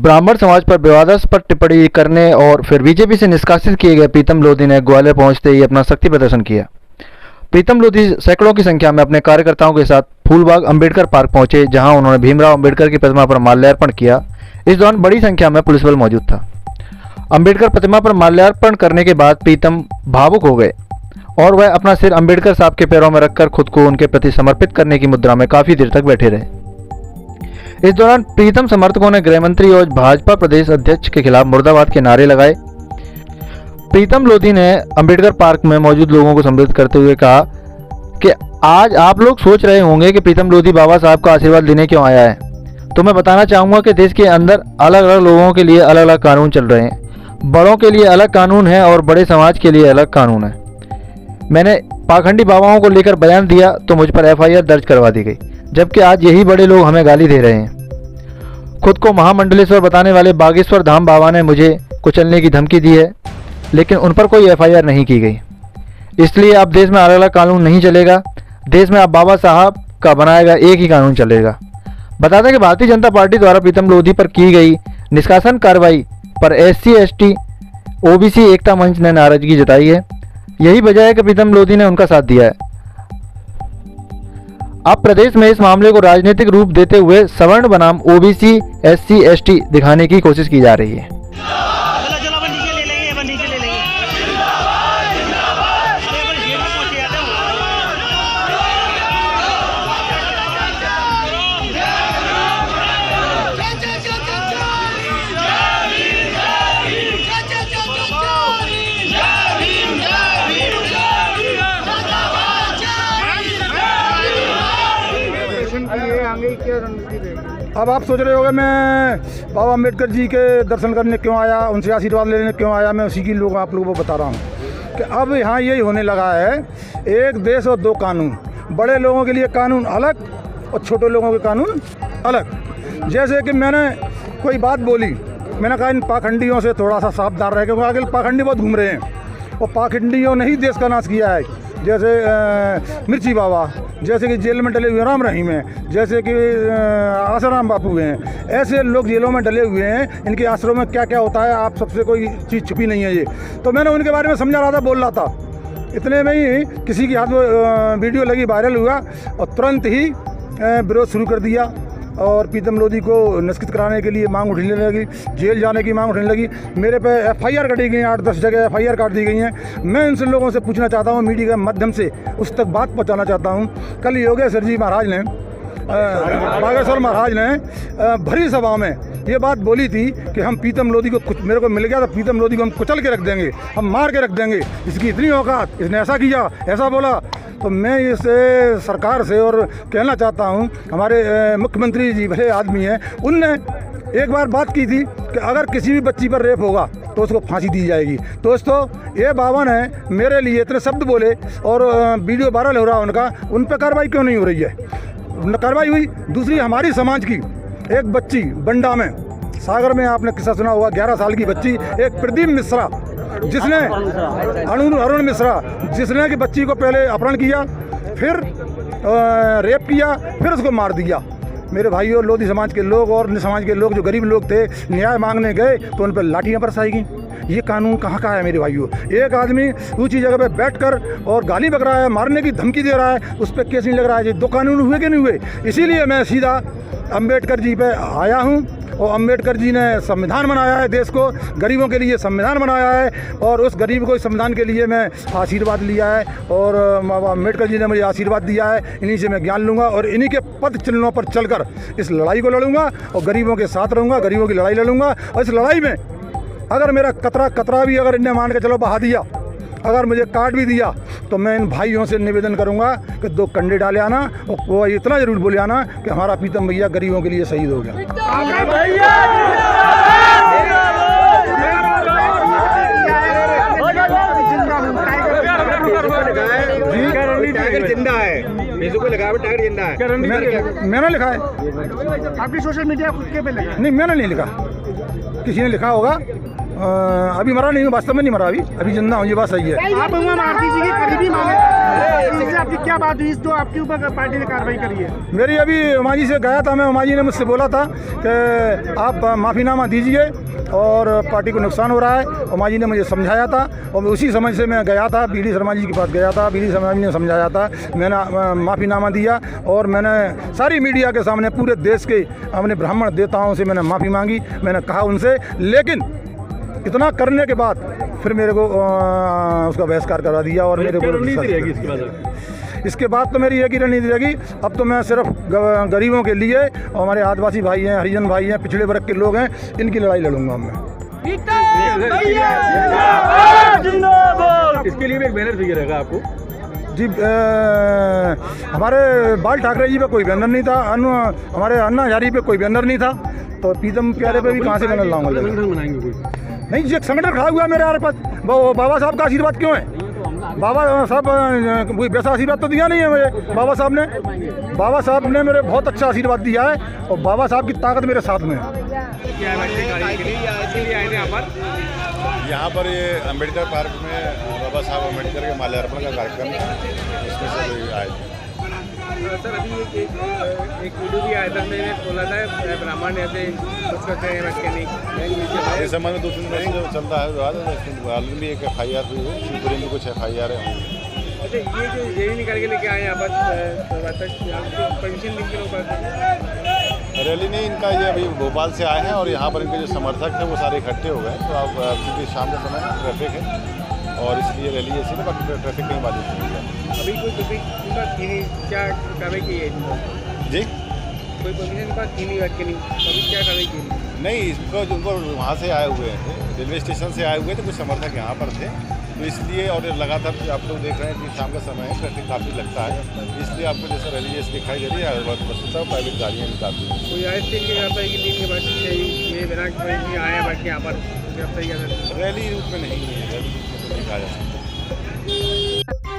ब्राह्मण समाज पर विवादास्पद टिप्पणी करने और फिर बीजेपी से निष्कासित किए गए प्रीतम लोधी ने ग्वालियर पहुंचते ही अपना शक्ति प्रदर्शन किया। प्रीतम लोधी सैकड़ों की संख्या में अपने कार्यकर्ताओं के साथ फूलबाग अंबेडकर पार्क पहुंचे, जहां उन्होंने भीमराव अंबेडकर की प्रतिमा पर माल्यार्पण किया। इस दौरान बड़ी संख्या में पुलिस बल मौजूद था। अंबेडकर प्रतिमा पर माल्यार्पण करने के बाद प्रीतम भावुक हो गए और वह अपना सिर अंबेडकर साहब के पैरों में रखकर खुद को उनके प्रति समर्पित करने की मुद्रा में काफी देर तक बैठे रहे। इस दौरान प्रीतम समर्थकों ने गृह मंत्री और भाजपा प्रदेश अध्यक्ष के खिलाफ मुर्दाबाद के नारे लगाए। प्रीतम लोधी ने अंबेडकर पार्क में मौजूद लोगों को संबोधित करते हुए कहा कि आज आप लोग सोच रहे होंगे कि प्रीतम लोधी बाबा साहब का आशीर्वाद लेने क्यों आया है, तो मैं बताना चाहूँगा कि देश के अंदर अलग अलग लोगों के लिए अलग अलग कानून चल रहे हैं। बड़ों के लिए अलग कानून है और बड़े समाज के लिए अलग कानून है। मैंने पाखंडी बाबाओं को लेकर बयान दिया तो मुझ पर FIR दर्ज करवा दी गई, जबकि आज यही बड़े लोग हमें गाली दे रहे हैं। खुद को महामंडलेश्वर बताने वाले बागेश्वर धाम बाबा ने मुझे कुचलने की धमकी दी है, लेकिन उन पर कोई FIR नहीं की गई। इसलिए अब देश में अलग अलग कानून नहीं चलेगा। देश में अब बाबा साहब का बनाया गया एक ही कानून चलेगा। बता दें कि भारतीय जनता पार्टी द्वारा प्रीतम लोधी पर की गई निष्कासन कार्रवाई पर SC ST OBC एकता मंच ने नाराजगी जताई है। यही वजह है कि प्रीतम लोधी ने उनका साथ दिया है। अब प्रदेश में इस मामले को राजनीतिक रूप देते हुए सवर्ण बनाम OBC SC ST दिखाने की कोशिश की जा रही है। अब आप सोच रहे होंगे मैं बाबा अम्बेडकर जी के दर्शन करने क्यों आया, उनसे आशीर्वाद लेने क्यों आया। मैं उसी की आप लोगों को बता रहा हूँ कि अब यहाँ यही होने लगा है, एक देश और दो कानून। बड़े लोगों के लिए कानून अलग और छोटे लोगों के कानून अलग। जैसे कि मैंने कोई बात बोली, मैंने कहा इन पाखंडियों से थोड़ा सा सावधान रहे, क्योंकि आगे पाखंडी बहुत घूम रहे हैं और पाखंडियों ने ही देश का नाश किया है। जैसे मिर्ची बाबा, जैसे कि जेल में डले हुए राम रहीम हैं, जैसे कि आसाराम बापू हैं, ऐसे लोग जेलों में डले हुए हैं। इनके आश्रम में क्या क्या होता है आप सबसे कोई चीज़ छुपी नहीं है। ये तो मैंने उनके बारे में समझा रहा था, बोल रहा था। इतने में ही किसी के हाथ में वीडियो लगी, वायरल हुआ और तुरंत ही विरोध शुरू कर दिया और प्रीतम लोधी को निष्कृत कराने के लिए मांग उठने लगी, जेल जाने की मांग उठने लगी। मेरे पे FIR कटी गई, 8-10 जगह FIR काट दी गई हैं। मैं इन लोगों से पूछना चाहता हूँ, मीडिया के माध्यम से उस तक बात पहुँचाना चाहता हूँ। कल योगेश्वर जी महाराज ने, बागेश्वर महाराज ने भरी सभा में ये बात बोली थी कि हम प्रीतम लोधी को, कुछ मेरे को मिल गया तो प्रीतम लोधी को हम कुचल के रख देंगे, हम मार के रख देंगे, इसकी इतनी औकात, इसने ऐसा किया, ऐसा बोला। तो मैं इस सरकार से और कहना चाहता हूं, हमारे मुख्यमंत्री जी भले आदमी हैं, उनने एक बार बात की थी कि अगर किसी भी बच्ची पर रेप होगा तो उसको फांसी दी जाएगी। दोस्तों, ये बाबा ने मेरे लिए इतने शब्द बोले और वीडियो वायरल हो रहा है उनका, उन पर कार्रवाई क्यों नहीं हो रही है? कार्रवाई हुई। दूसरी, हमारी समाज की एक बच्ची बंडा में, सागर में आपने किस्सा सुना होगा, 11 साल की बच्ची, एक प्रदीप मिश्रा, जिसने अरुण मिश्रा, जिसने कि बच्ची को पहले अपहरण किया, फिर रेप किया, फिर उसको मार दिया। मेरे भाइयों, लोधी समाज के लोग और अन्य समाज के लोग जो गरीब लोग थे, न्याय मांगने गए तो उन पर लाठियाँ बरसाई गई। ये कानून कहाँ का है मेरे भाइयों? एक आदमी ऊंची जगह पे बैठकर और गाली बक रहा है, मारने की धमकी दे रहा है, उस पर केस नहीं लग रहा है। ये दो कानून हुए कि नहीं हुए? इसीलिए मैं सीधा अम्बेडकर जी पे आया हूँ। और अम्बेडकर जी ने संविधान बनाया है, देश को गरीबों के लिए संविधान बनाया है, और उस गरीब को इस संविधान के लिए मैं आशीर्वाद लिया है और अम्बेडकर जी ने मुझे आशीर्वाद दिया है। इन्हीं से मैं ज्ञान लूँगा और इन्हीं के पद चिन्हों पर चलकर इस लड़ाई को लड़ूंगा और गरीबों के साथ रहूँगा, गरीबों की लड़ाई लड़ूंगा। और इस लड़ाई में अगर मेरा कतरा भी अगर इन्हें मान के चलो बहा दिया, अगर मुझे काट भी दिया, तो मैं इन भाइयों से निवेदन करूंगा कि 2 कंडे डाले आना और वो इतना जरूर बोले आना कि हमारा प्रीतम भैया गरीबों के लिए शहीद हो गया। टाइगर जिंदा है, फेसबुक पे लगा है टाइगर जिंदा है। मैंने लिखा है, आपकी सोशल मीडिया पे लिखा? नहीं, मैंने नहीं लिखा, किसी ने लिखा होगा। अभी मरा नहीं हूँ, वास्तव में नहीं मरा, अभी जिंदा हूँ, ये बात सही है। आप उमा भारती जी की करीबी माने, इससे आपकी क्या बात हुई जो आपके ऊपर पार्टी ने कार्रवाई करी है? मेरी अभी उमा जी से गया था मैं, उमा जी ने मुझसे बोला था कि आप माफ़ीनामा दीजिए और पार्टी को नुकसान हो रहा है। उमा जी ने मुझे समझाया था और उसी समझ से मैं गया था, बीडी शर्मा जी के पास गया था, बीडी शर्मा जी ने समझाया था, मैंने माफ़ीनामा दिया और मैंने सारी मीडिया के सामने पूरे देश के अपने ब्राह्मण देवताओं से मैंने माफ़ी मांगी। मैंने कहा उनसे, लेकिन इतना करने के बाद फिर मेरे को उसका बहिष्कार करा दिया और मेरे को इसके बाद तो मेरी एक ही रणनीति रहेगी। अब तो मैं सिर्फ गरीबों के लिए और हमारे आदिवासी भाई हैं, हरिजन भाई हैं, पिछड़े वर्ग के लोग हैं, इनकी लड़ाई लड़ूंगा मैं। इसके लिए भी एक बैनर चाहिए रहेगा आपको जी। हमारे बाल ठाकरे जी पे कोई बैनर नहीं था, हमारे अन्ना हजारी पे कोई बैनर नहीं था, तो प्रीतम प्यारे पे भी कहाँ से बैनर लाऊंगा? नहीं जी, एक संगठन खड़ा हुआ है मेरे यार पास। बाबा साहब का आशीर्वाद क्यों है? बाबा साहब कोई वैसा आशीर्वाद तो दिया नहीं है मुझे बाबा साहब ने। बाबा साहब ने मेरे बहुत अच्छा आशीर्वाद दिया है और बाबा साहब की ताकत मेरे साथ में है। यहाँ पर ये अम्बेडकर पार्क में बाबा साहब अम्बेडकर के माल्यार्पण का कार्यक्रम इसमें से आए थे। सर अभी एक वीडियो भी आया था, मैंने बोला था ब्राह्मण ऐसे कुछ करते हैं रख के नहीं, इस संबंध में 2-3 दिन जो चलता है विवाद, हाल भी एक FIR हुई है, शिवपुरी में कुछ FIR है। अच्छा, ये जो रैली निकाल के लेके आए यहाँ पर परमिशन लिख के रैली नहीं, इनका ये अभी भोपाल से आए हैं और यहाँ पर इनके जो समर्थक थे वो सारे इकट्ठे हो गए। तो अब क्योंकि शाम का समय ट्रैफिक है और इसलिए रैली ऐसी ना, बाकी ट्रैफिक नहीं बाधित नहीं है। अभी कोई थी नहीं, क्या कार्रवाई की है जी? कोई परमिशन के पास थी नहीं रख के नहीं, अभी क्या कार्रवाई की? नहीं, इसको उनको वहाँ से आए हुए थे, रेलवे स्टेशन से आए हुए थे, कुछ समर्थक यहाँ पर थे, तो इसलिए और लगातार आप लोग देख रहे हैं कि शाम का समय है, ट्रैफिक काफ़ी लगता है, इसलिए आपको जैसा रैली जैसे दिखाई दे रही है वस्तुतः प्राइवेट गाड़ियाँ भी काफ़ी हैं। कोई आए थे कि आता है कि दिन के बाद ये बिना आया बैठ के यहाँ पर रैली रूप में नहीं है, रैली रूप में नहीं कहा जा सकता।